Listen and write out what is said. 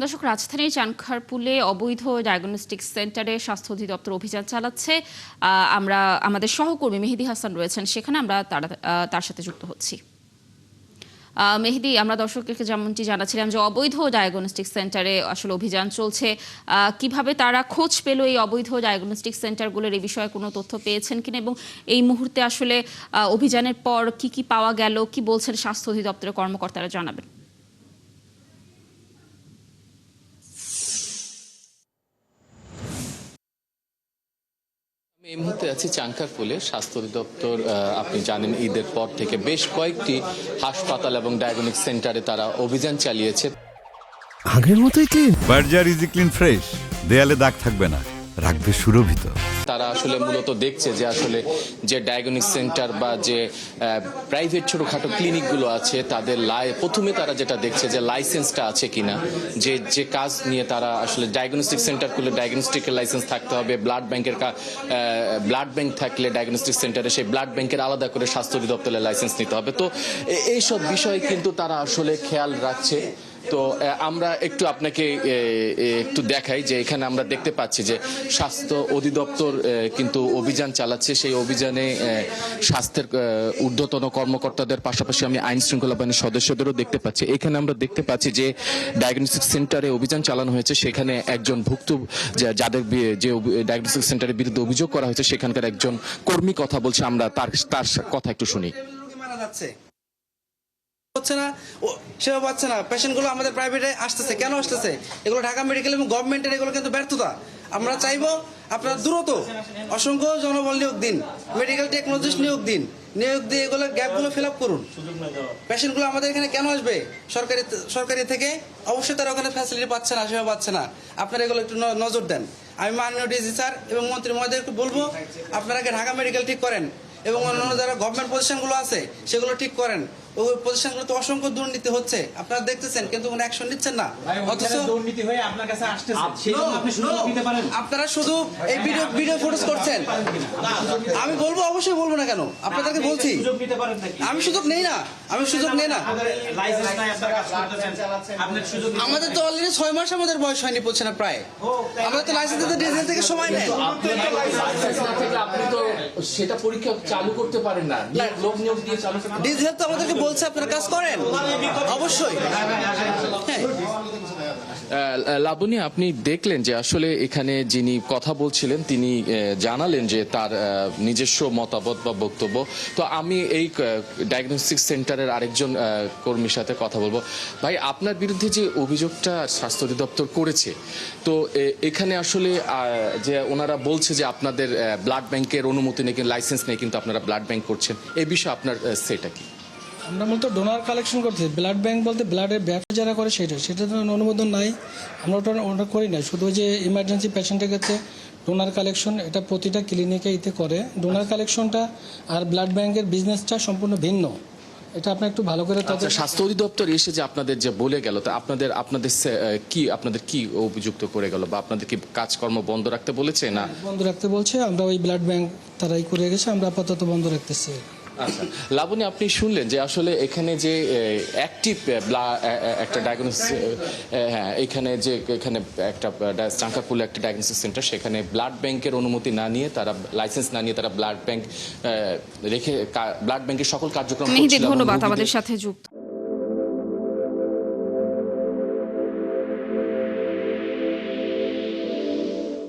দর্শক, রাজধানীর চানখারপুলে অবৈধ ডায়াগনস্টিক সেন্টারে স্বাস্থ্য অধিদপ্তর অভিযান চালাচ্ছে। আমরা আমাদের সহকর্মী মেহেদী হাসান রয়েছেন সেখানে, আমরা তার সাথে যুক্ত হচ্ছি। মেহেদী, আমরা দর্শকদেরকে যেমনটি জানাচ্ছিলাম যে অবৈধ ডায়াগনস্টিক সেন্টারে আসলে অভিযান চলছে। কিভাবে তারা খোঁজ পেল এই অবৈধ ডায়াগনস্টিক সেন্টারগুলোর, এই বিষয়ে কোনো তথ্য পেয়েছেন কিনা, এবং এই মুহূর্তে আসলে অভিযানের পর কি কি পাওয়া গেল, কি বলছেন স্বাস্থ্য অধিদপ্তরের কর্মকর্তারা, জানাবেন। এই মুহূর্তে আছি চানখারপুলে। স্বাস্থ্য অধিদপ্তর আপনি জানেন ঈদের পর থেকে বেশ কয়েকটি হাসপাতাল এবং ডায়াগনস্টিক সেন্টারে তারা অভিযান চালিয়েছে। আগের মতোই clean. Berger easy clean fresh, দেয়ালে দাগ থাকবে না, রাখবে সুরভিত। তারা আসলে মূলত দেখছে যে আসলে যে ডায়াগনস্টিক সেন্টার বা যে প্রাইভেট ছোটখাটো ক্লিনিকগুলো আছে তাদের প্রথমে তারা যেটা দেখছে যে লাইসেন্সটা আছে কিনা, যে কাজ নিয়ে তারা আসলে ডায়াগনস্টিক সেন্টারগুলো ডায়াগনস্টিকের লাইসেন্স থাকতে হবে। ব্লাড ব্যাংক থাকলে ডায়াগনস্টিক সেন্টারে সেই ব্লাড ব্যাংকের আলাদা করে স্বাস্থ্য অধিদপ্তরের লাইসেন্স নিতে হবে। তো এইসব বিষয় কিন্তু তারা আসলে খেয়াল রাখছে। তো আমরা একটু আপনাকে একটু দেখাই যে এখানে আমরা দেখতে পাচ্ছি যে স্বাস্থ্য অধিদপ্তর কিন্তু অভিযান চালাচ্ছে। সেই অভিযানে স্বাস্থ্যের ঊর্ধ্বতন কর্মকর্তাদের পাশাপাশি আমি আইন শৃঙ্খলা বাহিনীর সদস্যদেরও দেখতে পাচ্ছি। এখানে আমরা দেখতে পাচ্ছি যে ডায়াগনস্টিক সেন্টারে অভিযান চালানো হয়েছে, সেখানে একজন যাদের যে ডায়াগনস্টিক সেন্টারের বিরুদ্ধে অভিযোগ করা হয়েছে সেখানকার একজন কর্মী কথা বলছে। আমরা তার কথা একটু শুনি। হচ্ছে না, সেবা পাচ্ছে না, পেশেন্টগুলো আমাদের প্রাইভেটে আসতেছে। কেন আসতেছে? এগুলো ঢাকা মেডিকেল এবং গভর্নমেন্টের এগুলো কিন্তু ব্যর্থতা। আমরা চাইবো আপনারা দ্রুত অসংখ্য জনবল নিয়োগ দিন, মেডিকেল টেকনোলজিস্ট নিয়োগ দিয়ে এগুলো গ্যাপগুলো ফিল আপ করুন। পেশেন্টগুলো আমাদের এখানে কেন আসবে? সরকারি থেকে অবশ্যই তারা ওখানে ফ্যাসিলিটি পাচ্ছে না, সেবা পাচ্ছে না। আপনারা এগুলো একটু নজর দেন। আমি মাননীয় ডিসি স্যার এবং মন্ত্রী মহোদয়কে বলবো আপনারা ঢাকা মেডিকেল ঠিক করেন এবং অন্যান্য যারা গভর্নমেন্ট পজিশনগুলো আছে সেগুলো ঠিক করেন। ওই পজিশনগুলোতে অসংখ্য দুর্নীতি হচ্ছে, আপনারা দেখতেছেন, কিন্তু কোনো অ্যাকশন নিচ্ছেন না। অথচ দুর্নীতি হয়ে আপনার কাছে আসতেছে, আপনারা শুধু এই ভিডিও ফুটেজ করছেন। আমি বলবো, অবশ্যই বলবো না কেন, আপনাদেরকে বলছি আমি সুযোগ নেই না, আমাদের তো অলরেডি 6 মাস আমাদের বয়স হয়নি, বলছে না প্রায়। আমাদের তো লাইসেন্স দিতে ডিজেল থেকে সময় নেই। আপনি তো সেটা পরীক্ষা চালু করতে পারেন না, লোক নিয়োগ দিয়ে চালু করতে। ডিজেল তো আমাদেরকে বলছে আপনারা কাজ করেন, অবশ্যই। লাবণী, আপনি দেখলেন যে আসলে এখানে যিনি কথা বলছিলেন তিনি জানালেন যে তার নিজস্ব মতামত বা বক্তব্য। তো আমি এই ডায়াগনস্টিক সেন্টারের আরেকজন কর্মীর সাথে কথা বলবো। ভাই, আপনার বিরুদ্ধে যে অভিযোগটা স্বাস্থ্য অধিদপ্তর করেছে, তো এখানে আসলে যে ওনারা বলছে যে আপনাদের ব্লাড ব্যাংকের অনুমতি নেই, লাইসেন্স নেই, কিন্তু আপনারা ব্লাড ব্যাংক করছেন, এই বিষয়ে আপনার সেটা কি? আমরা মূলত ডোনার কালেকশন করছি। ব্লাড ব্যাংক বলতে ব্লাডের ব্যবসা যারা করে সেটা তো অনুমোদন নাই, আমরা ওটা করি না। শুধু যে ইমার্জেন্সি পেশেন্টের ক্ষেত্রে ডোনার কালেকশন, এটা প্রতিটা ক্লিনিকে করে। ডোনার কালেকশনটা আর ব্লাড ব্যাংকের বিজনেসটা সম্পূর্ণ ভিন্ন, এটা আপনি একটু ভালো করে। স্বাস্থ্য অধিদপ্তর এসে যে আপনাদের যে বলে গেল, তা আপনাদের কি অভিযুক্ত করে গেল, বা আপনাদের কি কাজকর্ম বন্ধ রাখতে বলেছে? না, বন্ধ রাখতে বলছে। আমরা ওই ব্লাড ব্যাংক তারাই করে গেছে, আমরা আপাতত বন্ধ রাখতেছি। আচ্ছা লাবণী, আপনি শুনলেন যে আসলে এখানে যে অ্যাক্টিভ একটা ডায়াগনোসিস, হ্যাঁ, এখানে একটা চানখারপুলে একটা ডায়াগনোসিস সেন্টার, সেখানে ব্লাড ব্যাংকের অনুমতি না নিয়ে, তারা লাইসেন্স না নিয়ে তারা ব্লাড ব্যাংকের সকল কার্যক্রম। ধন্যবাদ আমাদের সাথে যুক্ত।